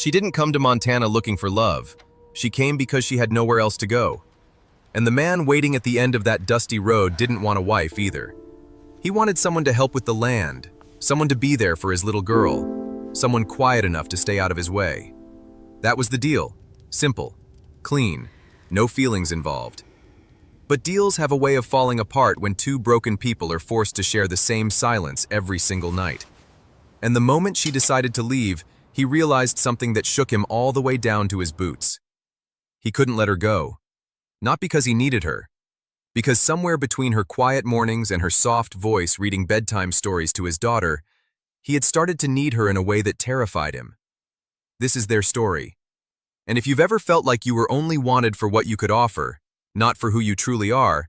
She didn't come to Montana looking for love. She came because she had nowhere else to go. And the man waiting at the end of that dusty road didn't want a wife either. He wanted someone to help with the land, someone to be there for his little girl, someone quiet enough to stay out of his way. That was the deal. Simple, clean, no feelings involved. But deals have a way of falling apart when two broken people are forced to share the same silence every single night. And the moment she decided to leave, he realized something that shook him all the way down to his boots. He couldn't let her go. Not because he needed her, because somewhere between her quiet mornings and her soft voice reading bedtime stories to his daughter, he had started to need her in a way that terrified him. This is their story. And if you've ever felt like you were only wanted for what you could offer, not for who you truly are,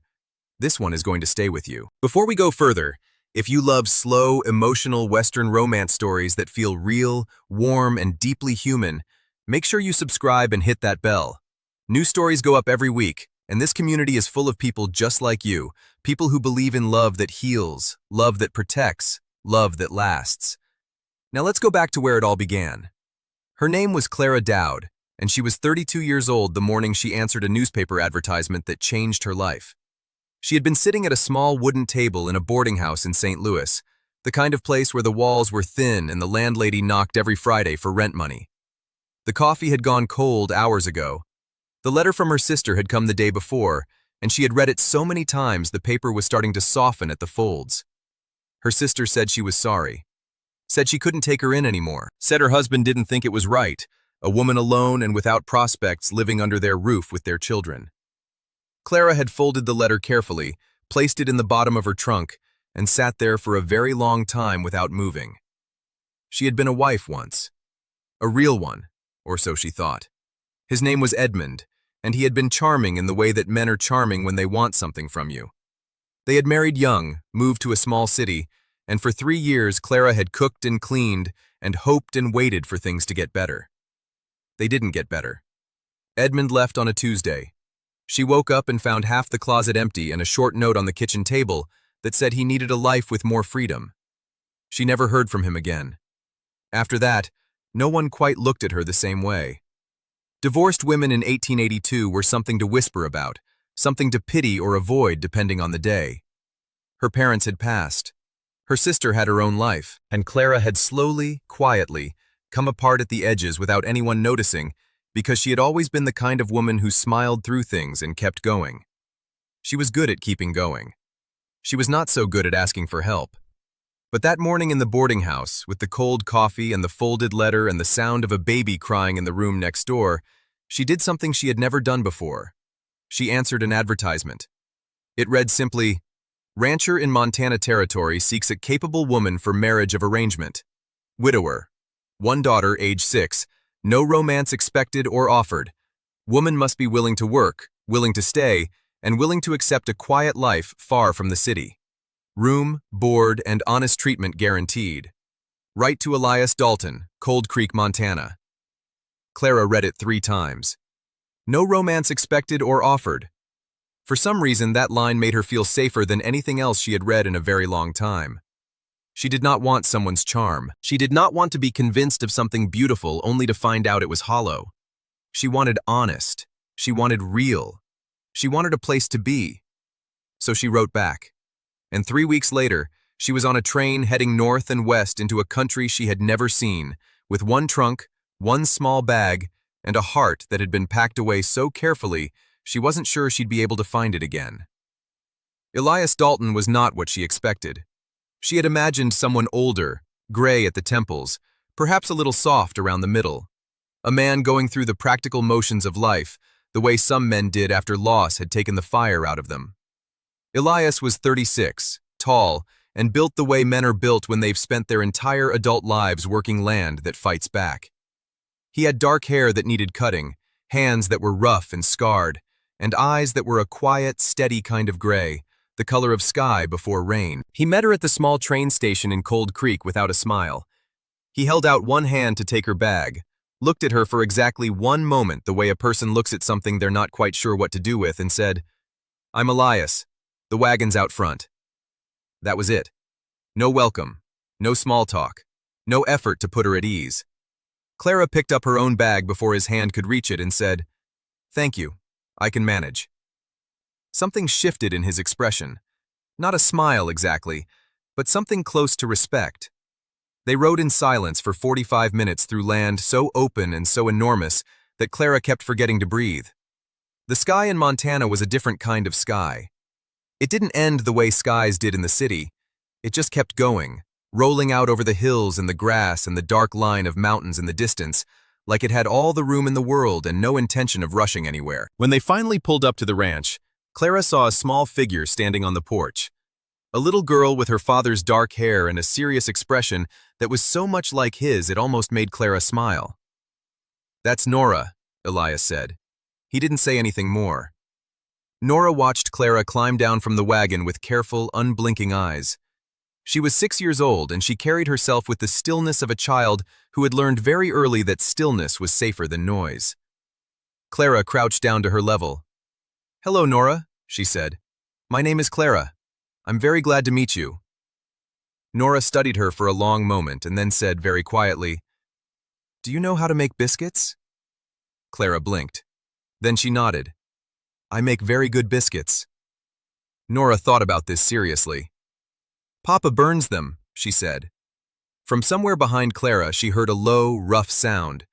this one is going to stay with you. Before we go further, if you love slow, emotional Western romance stories that feel real, warm, and deeply human, make sure you subscribe and hit that bell. New stories go up every week, and this community is full of people just like you, people who believe in love that heals, love that protects, love that lasts. Now let's go back to where it all began. Her name was Clara Dowd, and she was 32 years old the morning she answered a newspaper advertisement that changed her life. She had been sitting at a small wooden table in a boarding house in St. Louis, the kind of place where the walls were thin and the landlady knocked every Friday for rent money. The coffee had gone cold hours ago. The letter from her sister had come the day before, and she had read it so many times the paper was starting to soften at the folds. Her sister said she was sorry. Said she couldn't take her in anymore. Said her husband didn't think it was right, a woman alone and without prospects living under their roof with their children. Clara had folded the letter carefully, placed it in the bottom of her trunk, and sat there for a very long time without moving. She had been a wife once. A real one, or so she thought. His name was Edmund, and he had been charming in the way that men are charming when they want something from you. They had married young, moved to a small city, and for 3 years Clara had cooked and cleaned and hoped and waited for things to get better. They didn't get better. Edmund left on a Tuesday. She woke up and found half the closet empty and a short note on the kitchen table that said he needed a life with more freedom. She never heard from him again. After that, no one quite looked at her the same way. Divorced women in 1882 were something to whisper about, something to pity or avoid depending on the day. Her parents had passed. Her sister had her own life, and Clara had slowly, quietly, come apart at the edges without anyone noticing because she had always been the kind of woman who smiled through things and kept going. She was good at keeping going. She was not so good at asking for help. But that morning in the boarding house, with the cold coffee and the folded letter and the sound of a baby crying in the room next door, she did something she had never done before. She answered an advertisement. It read simply, "Rancher in Montana Territory seeks a capable woman for marriage of arrangement. Widower. 1 daughter, age 6. No romance expected or offered. Woman must be willing to work, willing to stay, and willing to accept a quiet life far from the city. Room, board, and honest treatment guaranteed. Write to Elias Dalton, Cold Creek, Montana." Clara read it 3 times. No romance expected or offered. For some reason, that line made her feel safer than anything else she had read in a very long time. She did not want someone's charm. She did not want to be convinced of something beautiful only to find out it was hollow. She wanted honest. She wanted real. She wanted a place to be. So she wrote back. And 3 weeks later, she was on a train heading north and west into a country she had never seen, with 1 trunk, 1 small bag, and a heart that had been packed away so carefully she wasn't sure she'd be able to find it again. Elias Dalton was not what she expected. She had imagined someone older, gray at the temples, perhaps a little soft around the middle. A man going through the practical motions of life, the way some men did after loss had taken the fire out of them. Elias was 36, tall, and built the way men are built when they've spent their entire adult lives working land that fights back. He had dark hair that needed cutting, hands that were rough and scarred, and eyes that were a quiet, steady kind of gray, the color of sky before rain. He met her at the small train station in Cold Creek without a smile. He held out 1 hand to take her bag, looked at her for exactly 1 moment the way a person looks at something they're not quite sure what to do with, and said, "I'm Elias. The wagon's out front." That was it. No welcome, no small talk, no effort to put her at ease. Clara picked up her own bag before his hand could reach it and said, "Thank you. I can manage." Something shifted in his expression. Not a smile exactly, but something close to respect. They rode in silence for 45 minutes through land so open and so enormous that Clara kept forgetting to breathe. The sky in Montana was a different kind of sky. It didn't end the way skies did in the city. It just kept going, rolling out over the hills and the grass and the dark line of mountains in the distance, like it had all the room in the world and no intention of rushing anywhere. When they finally pulled up to the ranch, Clara saw a small figure standing on the porch. A little girl with her father's dark hair and a serious expression that was so much like his it almost made Clara smile. "That's Nora," Elias said. He didn't say anything more. Nora watched Clara climb down from the wagon with careful, unblinking eyes. She was 6 years old, and she carried herself with the stillness of a child who had learned very early that stillness was safer than noise. Clara crouched down to her level. "Hello, Nora," she said. "My name is Clara. I'm very glad to meet you." Nora studied her for a long moment and then said very quietly, "Do you know how to make biscuits?" Clara blinked. Then she nodded. "I make very good biscuits." Nora thought about this seriously. "Papa burns them," she said. From somewhere behind Clara, she heard a low, rough sound.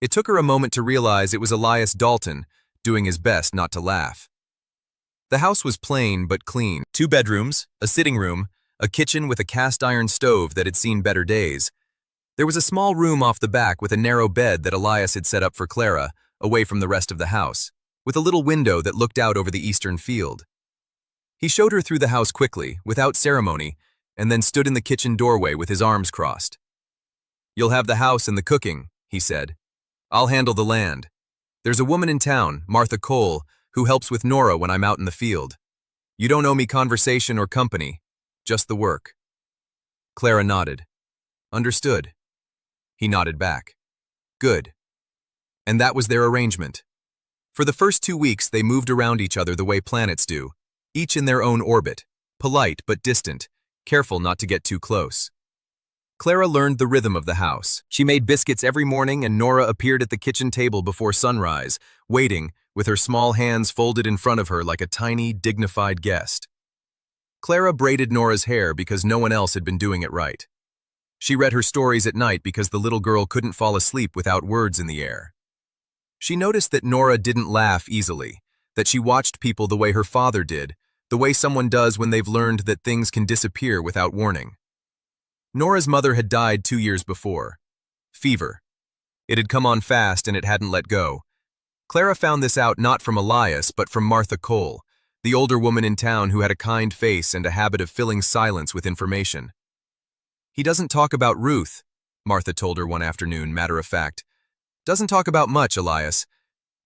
It took her a moment to realize it was Elias Dalton, doing his best not to laugh. The house was plain but clean. 2 bedrooms, a sitting room, a kitchen with a cast-iron stove that had seen better days. There was a small room off the back with a narrow bed that Elias had set up for Clara, away from the rest of the house, with a little window that looked out over the eastern field. He showed her through the house quickly, without ceremony, and then stood in the kitchen doorway with his arms crossed. "You'll have the house and the cooking," he said. "I'll handle the land. There's a woman in town, Martha Cole, who helps with Nora when I'm out in the field. You don't owe me conversation or company, just the work." Clara nodded. "Understood." He nodded back. "Good." And that was their arrangement. For the first 2 weeks, they moved around each other the way planets do, each in their own orbit, polite but distant, careful not to get too close. Clara learned the rhythm of the house. She made biscuits every morning, and Nora appeared at the kitchen table before sunrise, waiting, with her small hands folded in front of her like a tiny, dignified guest. Clara braided Nora's hair because no one else had been doing it right. She read her stories at night because the little girl couldn't fall asleep without words in the air. She noticed that Nora didn't laugh easily, that she watched people the way her father did, the way someone does when they've learned that things can disappear without warning. Nora's mother had died 2 years before. Fever. It had come on fast and it hadn't let go. Clara found this out not from Elias, but from Martha Cole, the older woman in town who had a kind face and a habit of filling silence with information. "He doesn't talk about Ruth," Martha told her one afternoon, matter of fact. "Doesn't talk about much, Elias.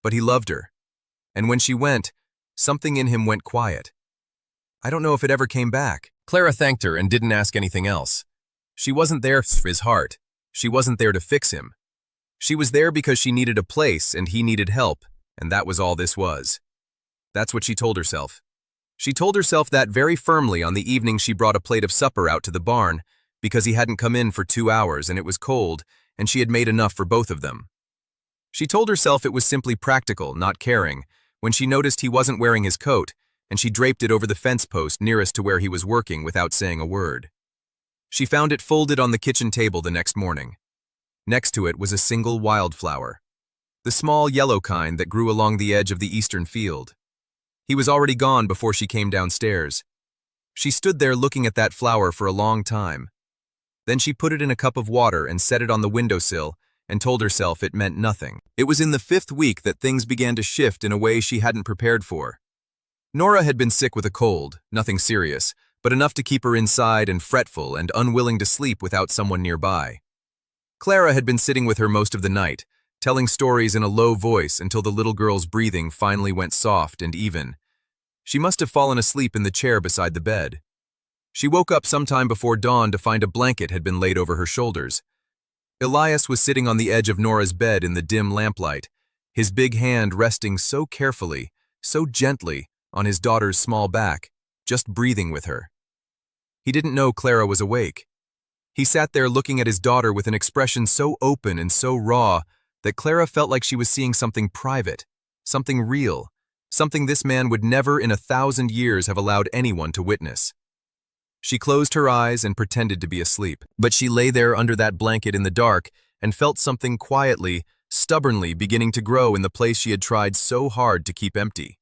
But he loved her. And when she went, something in him went quiet. I don't know if it ever came back." Clara thanked her and didn't ask anything else. She wasn't there for his heart. She wasn't there to fix him. She was there because she needed a place and he needed help, and that was all this was. That's what she told herself. She told herself that very firmly on the evening she brought a plate of supper out to the barn, because he hadn't come in for 2 hours and it was cold, and she had made enough for both of them. She told herself it was simply practical, not caring, when she noticed he wasn't wearing his coat, and she draped it over the fence post nearest to where he was working without saying a word. She found it folded on the kitchen table the next morning. Next to it was a single wildflower, the small yellow kind that grew along the edge of the eastern field. He was already gone before she came downstairs. She stood there looking at that flower for a long time. Then she put it in a cup of water and set it on the windowsill and told herself it meant nothing. It was in the 5th week that things began to shift in a way she hadn't prepared for. Nora had been sick with a cold, nothing serious, but enough to keep her inside and fretful and unwilling to sleep without someone nearby. Clara had been sitting with her most of the night, telling stories in a low voice until the little girl's breathing finally went soft and even. She must have fallen asleep in the chair beside the bed. She woke up sometime before dawn to find a blanket had been laid over her shoulders. Elias was sitting on the edge of Nora's bed in the dim lamplight, his big hand resting so carefully, so gently, on his daughter's small back, just breathing with her. He didn't know Clara was awake. He sat there looking at his daughter with an expression so open and so raw that Clara felt like she was seeing something private, something real, something this man would never in 1,000 years have allowed anyone to witness. She closed her eyes and pretended to be asleep, but she lay there under that blanket in the dark and felt something quietly, stubbornly beginning to grow in the place she had tried so hard to keep empty.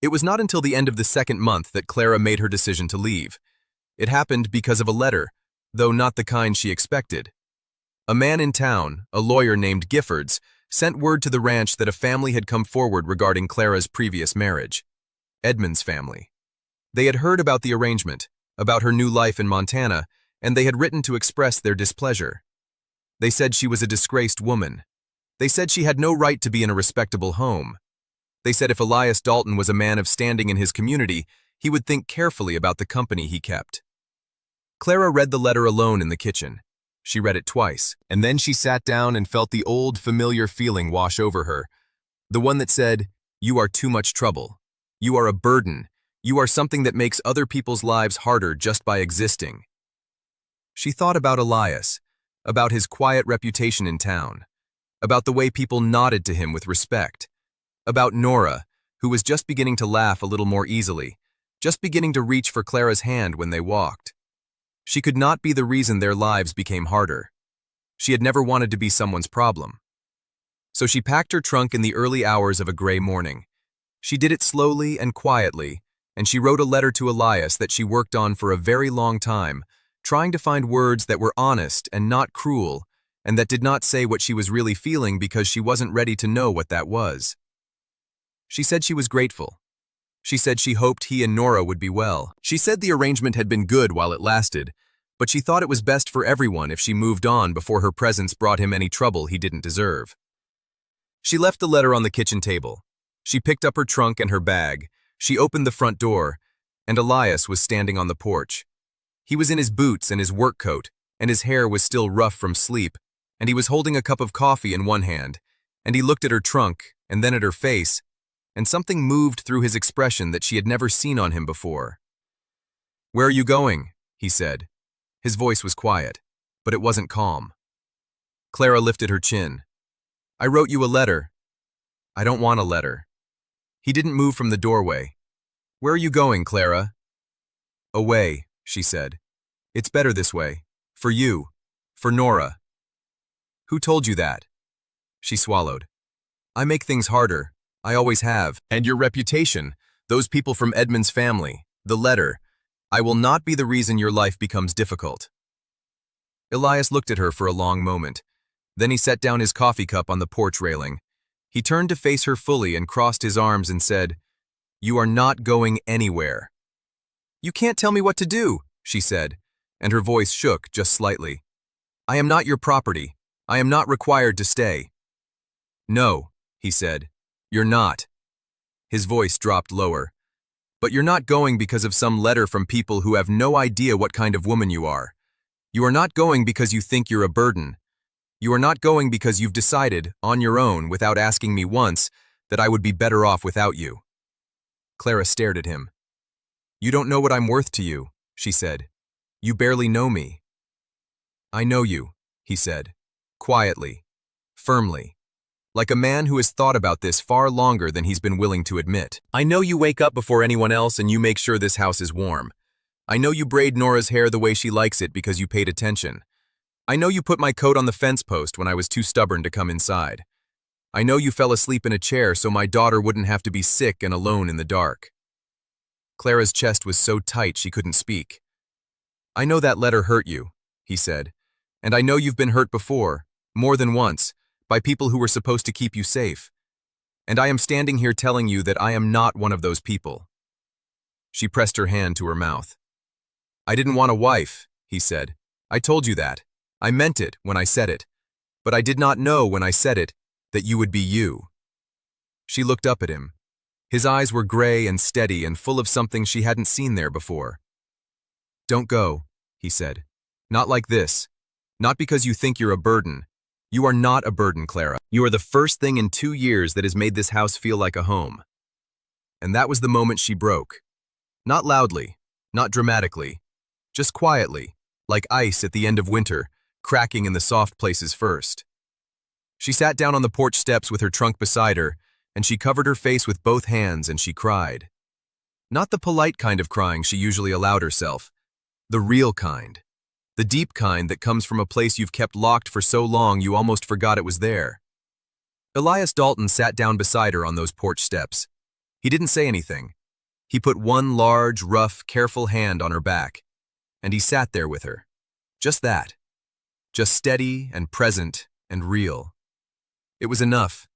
It was not until the end of the second month that Clara made her decision to leave. It happened because of a letter, though not the kind she expected. A man in town, a lawyer named Giffords, sent word to the ranch that a family had come forward regarding Clara's previous marriage. Edmund's family. They had heard about the arrangement, about her new life in Montana, and they had written to express their displeasure. They said she was a disgraced woman. They said she had no right to be in a respectable home. They said if Elias Dalton was a man of standing in his community, he would think carefully about the company he kept. Clara read the letter alone in the kitchen. She read it twice, and then she sat down and felt the old, familiar feeling wash over her. The one that said, "You are too much trouble. You are a burden. You are something that makes other people's lives harder just by existing." She thought about Elias, about his quiet reputation in town, about the way people nodded to him with respect, about Nora, who was just beginning to laugh a little more easily, just beginning to reach for Clara's hand when they walked. She could not be the reason their lives became harder. She had never wanted to be someone's problem. So she packed her trunk in the early hours of a gray morning. She did it slowly and quietly, and she wrote a letter to Elias that she worked on for a very long time, trying to find words that were honest and not cruel, and that did not say what she was really feeling because she wasn't ready to know what that was. She said she was grateful. She said she hoped he and Nora would be well. She said the arrangement had been good while it lasted, but she thought it was best for everyone if she moved on before her presence brought him any trouble he didn't deserve. She left the letter on the kitchen table. She picked up her trunk and her bag. She opened the front door, and Elias was standing on the porch. He was in his boots and his work coat, and his hair was still rough from sleep, and he was holding a cup of coffee in one hand, and he looked at her trunk and then at her face, and something moved through his expression that she had never seen on him before. "Where are you going?" he said. His voice was quiet, but it wasn't calm. Clara lifted her chin. "I wrote you a letter." "I don't want a letter." He didn't move from the doorway. "Where are you going, Clara?" "Away," she said. "It's better this way. For you. For Nora." "Who told you that?" She swallowed. "I make things harder. I always have. And your reputation, those people from Edmund's family, the letter. I will not be the reason your life becomes difficult." Elias looked at her for a long moment. Then he set down his coffee cup on the porch railing. He turned to face her fully and crossed his arms and said, "You are not going anywhere." "You can't tell me what to do," she said, and her voice shook just slightly. "I am not your property. I am not required to stay." "No," he said. "You're not." His voice dropped lower. "But you're not going because of some letter from people who have no idea what kind of woman you are. You are not going because you think you're a burden. You are not going because you've decided, on your own, without asking me once, that I would be better off without you." Clara stared at him. "You don't know what I'm worth to you," she said. "You barely know me." "I know you," he said, quietly, firmly, like a man who has thought about this far longer than he's been willing to admit. "I know you wake up before anyone else and you make sure this house is warm. I know you braid Nora's hair the way she likes it because you paid attention. I know you put my coat on the fence post when I was too stubborn to come inside. I know you fell asleep in a chair so my daughter wouldn't have to be sick and alone in the dark." Clara's chest was so tight she couldn't speak. "I know that letter hurt you," he said, "and I know you've been hurt before, more than once, by people who were supposed to keep you safe. And I am standing here telling you that I am not one of those people." She pressed her hand to her mouth. "I didn't want a wife," he said. "I told you that. I meant it when I said it. But I did not know when I said it that you would be you." She looked up at him. His eyes were gray and steady and full of something she hadn't seen there before. "Don't go," he said. "Not like this. Not because you think you're a burden. You are not a burden, Clara. You are the first thing in 2 years that has made this house feel like a home." And that was the moment she broke. Not loudly, not dramatically, just quietly, like ice at the end of winter, cracking in the soft places first. She sat down on the porch steps with her trunk beside her, and she covered her face with both hands and she cried. Not the polite kind of crying she usually allowed herself, the real kind. The deep kind that comes from a place you've kept locked for so long you almost forgot it was there. Elias Dalton sat down beside her on those porch steps. He didn't say anything. He put one large, rough, careful hand on her back, and he sat there with her. Just that. Just steady and present and real. It was enough.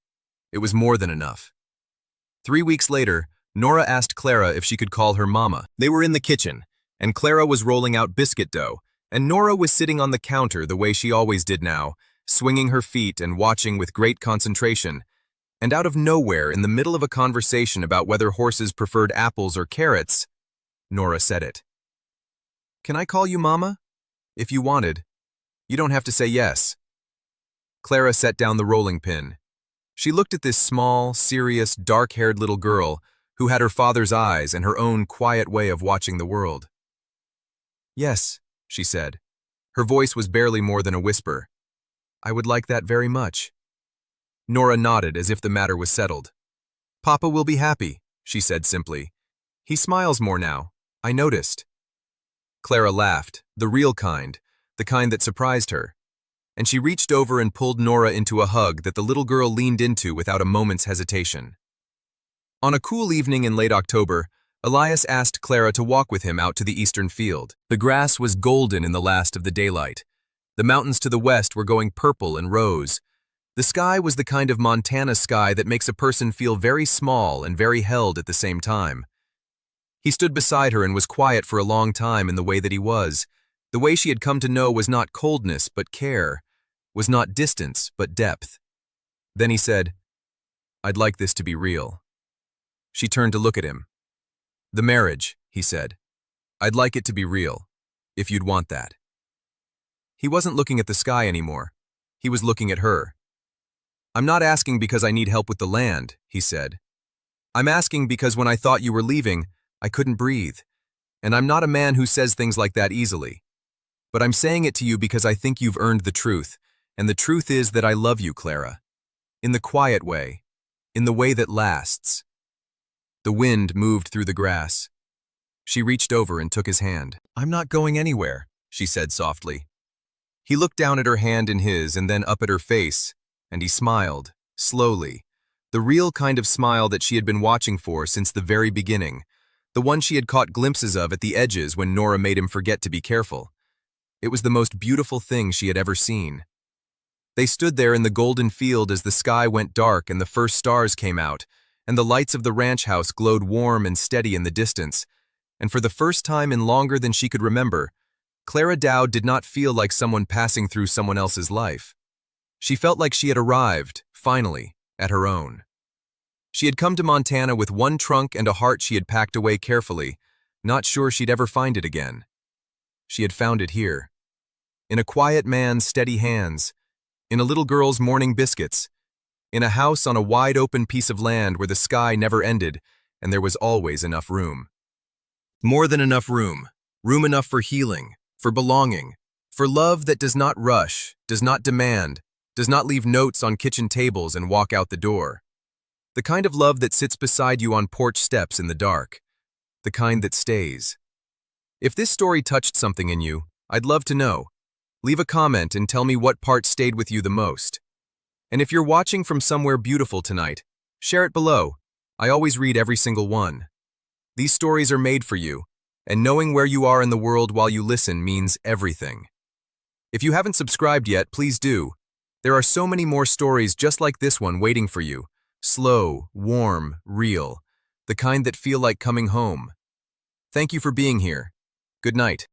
It was more than enough. 3 weeks later, Nora asked Clara if she could call her mama. They were in the kitchen, and Clara was rolling out biscuit dough, and Nora was sitting on the counter the way she always did now, swinging her feet and watching with great concentration. And out of nowhere, in the middle of a conversation about whether horses preferred apples or carrots, Nora said it. "Can I call you Mama? If you wanted. You don't have to say yes." Clara set down the rolling pin. She looked at this small, serious, dark-haired little girl who had her father's eyes and her own quiet way of watching the world. "Yes," she said. Her voice was barely more than a whisper. "I would like that very much." Nora nodded as if the matter was settled. "Papa will be happy," she said simply. "He smiles more now. I noticed." Clara laughed, the real kind, the kind that surprised her. And she reached over and pulled Nora into a hug that the little girl leaned into without a moment's hesitation. On a cool evening in late October, Elias asked Clara to walk with him out to the eastern field. The grass was golden in the last of the daylight. The mountains to the west were going purple and rose. The sky was the kind of Montana sky that makes a person feel very small and very held at the same time. He stood beside her and was quiet for a long time in the way that he was. The way she had come to know was not coldness but care, was not distance but depth. Then he said, "I'd like this to be real." She turned to look at him. "The marriage," he said. "I'd like it to be real, if you'd want that." He wasn't looking at the sky anymore. He was looking at her. "I'm not asking because I need help with the land," he said. "I'm asking because when I thought you were leaving, I couldn't breathe. And I'm not a man who says things like that easily. But I'm saying it to you because I think you've earned the truth, and the truth is that I love you, Clara. In the quiet way, in the way that lasts." The wind moved through the grass. She reached over and took his hand. "I'm not going anywhere," she said softly. He looked down at her hand in his and then up at her face, and he smiled, slowly, the real kind of smile that she had been watching for since the very beginning, the one she had caught glimpses of at the edges when Nora made him forget to be careful. It was the most beautiful thing she had ever seen. They stood there in the golden field as the sky went dark and the first stars came out, and the lights of the ranch house glowed warm and steady in the distance, and for the first time in longer than she could remember, Clara Dowd did not feel like someone passing through someone else's life. She felt like she had arrived, finally, at her own. She had come to Montana with one trunk and a heart she had packed away carefully, not sure she'd ever find it again. She had found it here. In a quiet man's steady hands, in a little girl's morning biscuits, in a house on a wide-open piece of land where the sky never ended and there was always enough room. More than enough room. Room enough for healing, for belonging, for love that does not rush, does not demand, does not leave notes on kitchen tables and walk out the door. The kind of love that sits beside you on porch steps in the dark. The kind that stays. If this story touched something in you, I'd love to know. Leave a comment and tell me what part stayed with you the most. And if you're watching from somewhere beautiful tonight, share it below. I always read every single one. These stories are made for you, and knowing where you are in the world while you listen means everything. If you haven't subscribed yet, please do. There are so many more stories just like this one waiting for you. Slow, warm, real. The kind that feel like coming home. Thank you for being here. Good night.